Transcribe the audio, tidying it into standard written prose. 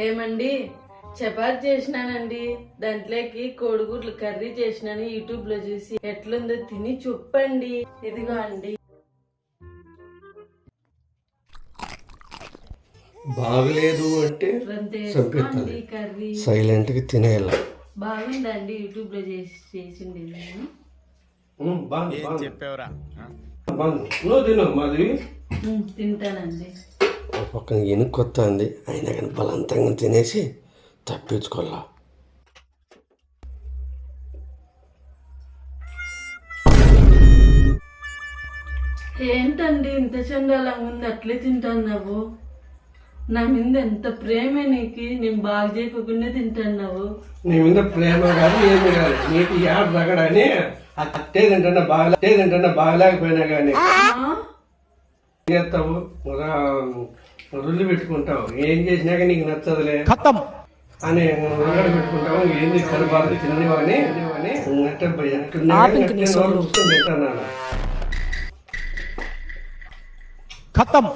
ఏమండి, చపాతి చేసినానండి. దాంట్లోకి కోడిగుడ్లు కర్రీ చేసినాను. యూట్యూబ్ లో చూసి ఎట్లుందో తిని చెప్పండి. ఇదిగో అండి. బాగలేదు అంటే అండి కర్రీ సైలెంట్గా తినేయాల. బాగుందండి. యూట్యూబ్ లో చేసింది నేను. చెప్పేవరా నువ్వు తిను మాధవి. తింటానండి. ఒక పక్కన ఎనుకొత్త అంది, అయినా కానీ బలవంతంగా తినేసి తప్పించుకోవాలా. ఏంటండి ఇంత చండాలంగా ఉంది, అట్లే తింటున్నావు? నా మీద ఎంత ప్రేమే నీకు, నేను బాగా చేయకుండా తింటున్నావు. నీ మీద ప్రేమ కాదు ఏమి కాదు, నీకు యాడ్ తగడని అట్టే తింటున్నా బాగలేకపోయినా కానీ చేస్తావు, రుల్లి పెట్టుకుంటావు. ఏం చేసినాక నీకు నచ్చదులే అని ఉల్లడి పెట్టుకుంటావు. ఏంది కరుబారు తినేవని తింటున్నాను. ఖతం.